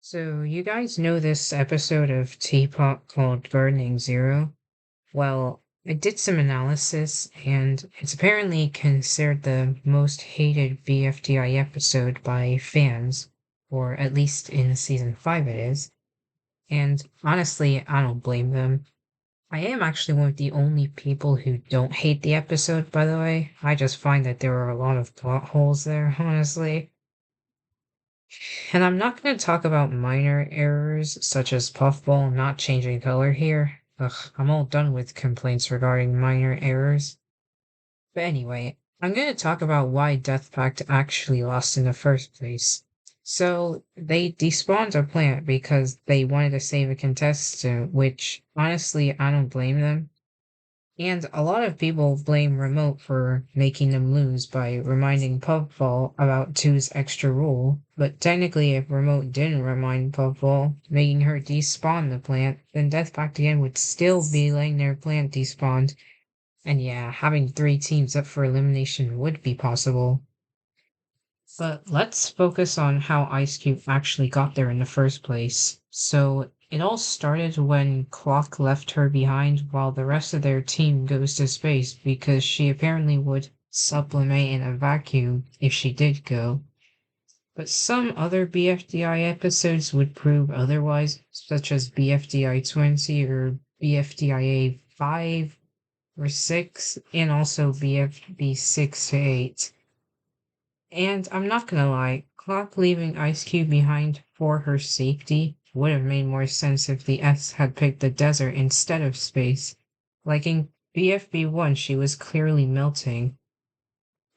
So, you guys know this episode of Teapot called Gardening Zero? Well, I did some analysis, and it's apparently considered the most hated BFDI episode by fans, or at least in season 5 it is. And honestly, I don't blame them. I am actually one of the only people who don't hate the episode, by the way. I just find that there are a lot of plot holes there, honestly. And I'm not going to talk about minor errors such as Puffball not changing color here. Ugh, I'm all done with complaints regarding minor errors. But anyway, I'm going to talk about why Death Pact actually lost in the first place. So, they despawned a plant because they wanted to save a contestant, which, honestly, I don't blame them. And a lot of people blame Remote for making them lose by reminding Puffball about Two's extra rule, but technically if Remote didn't remind Puffball, making her despawn the plant, then Death Pact again would still be letting their plant despawn, and yeah, having 3 teams up for elimination would be possible. But let's focus on how Ice Cube actually got there in the first place. So, it all started when Clock left her behind while the rest of their team goes to space because she apparently would sublimate in a vacuum if she did go. But some other BFDI episodes would prove otherwise, such as BFDI 20 or BFDIA 5 or 6, and also BFB 6 to 8. And I'm not gonna lie, Clock leaving Ice Cube behind for her safety would have made more sense if the S had picked the desert instead of space. Like in BFB1, she was clearly melting.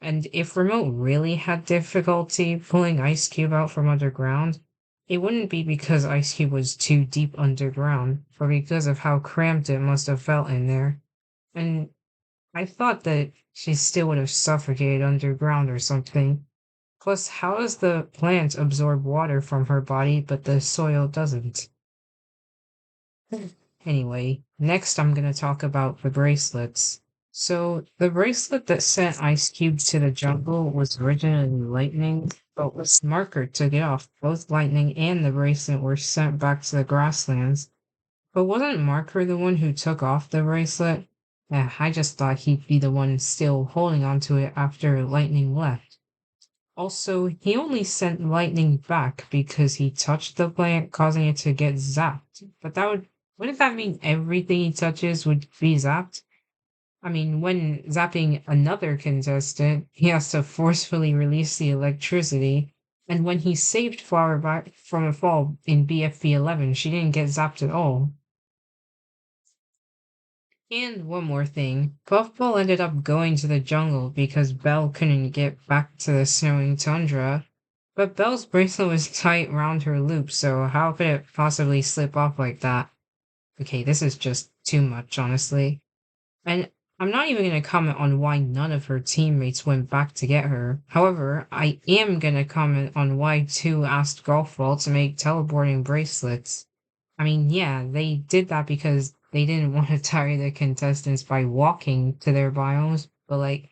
And if Remote really had difficulty pulling Ice Cube out from underground, it wouldn't be because Ice Cube was too deep underground, but because of how cramped it must have felt in there. And I thought that she still would have suffocated underground or something. Plus, how does the plant absorb water from her body but the soil doesn't? Anyway, next I'm gonna talk about the bracelets. So, the bracelet that sent Ice Cube to the jungle was originally Lightning, but was Marker took it off, both Lightning and the bracelet were sent back to the grasslands. But wasn't Marker the one who took off the bracelet? I just thought he'd be the one still holding onto it after Lightning left. Also, he only sent lightning back because he touched the plant, causing it to get zapped. But wouldn't that mean everything he touches would be zapped? I mean, when zapping another contestant, he has to forcefully release the electricity. And when he saved Flower back from a fall in BFB 11, she didn't get zapped at all. And one more thing, Puffball ended up going to the jungle because Belle couldn't get back to the snowing tundra. But Belle's bracelet was tight round her loop, so how could it possibly slip off like that? Okay, this is just too much, honestly. And I'm not even gonna comment on why none of her teammates went back to get her. However, I am gonna comment on why Two asked Golfball to make teleporting bracelets. I mean, yeah, they did that because they didn't want to tire the contestants by walking to their biomes, but like,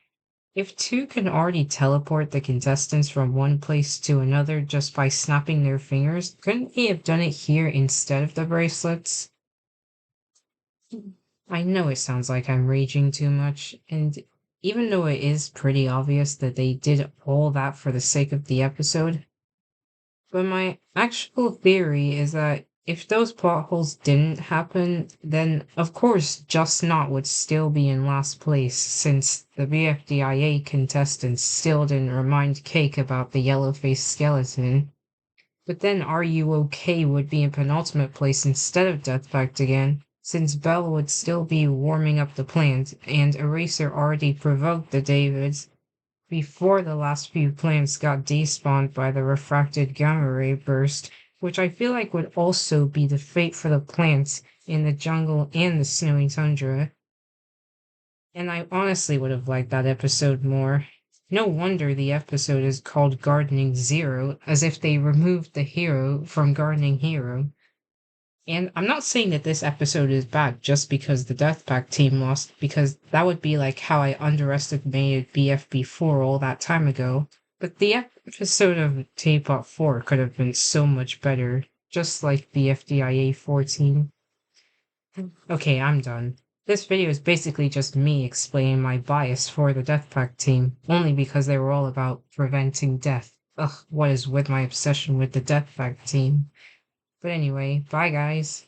if Two can already teleport the contestants from one place to another just by snapping their fingers, couldn't he have done it here instead of the bracelets? I know it sounds like I'm raging too much, and even though it is pretty obvious that they did all that for the sake of the episode, but my actual theory is that if those plot holes didn't happen, then of course Just Not would still be in last place since the BFDIA contestants still didn't remind Cake about the yellow-faced skeleton. But then Are You OK would be in penultimate place instead of Death Pact again, since Belle would still be warming up the plant, and Eraser already provoked the Davids before the last few plants got despawned by the refracted gamma ray burst, which I feel like would also be the fate for the plants in the jungle and the snowy tundra. And I honestly would have liked that episode more. No wonder the episode is called Gardening Zero, as if they removed the hero from Gardening Hero. And I'm not saying that this episode is bad just because the Death Pack team lost, because that would be like how I underestimated BFB4 all that time ago. But the episode of Tpot 4 could have been so much better, just like the FDIA 14. Okay, I'm done. This video is basically just me explaining my bias for the Death Pact team, only because they were all about preventing death. Ugh, what is with my obsession with the Death Pact team? But anyway, bye guys.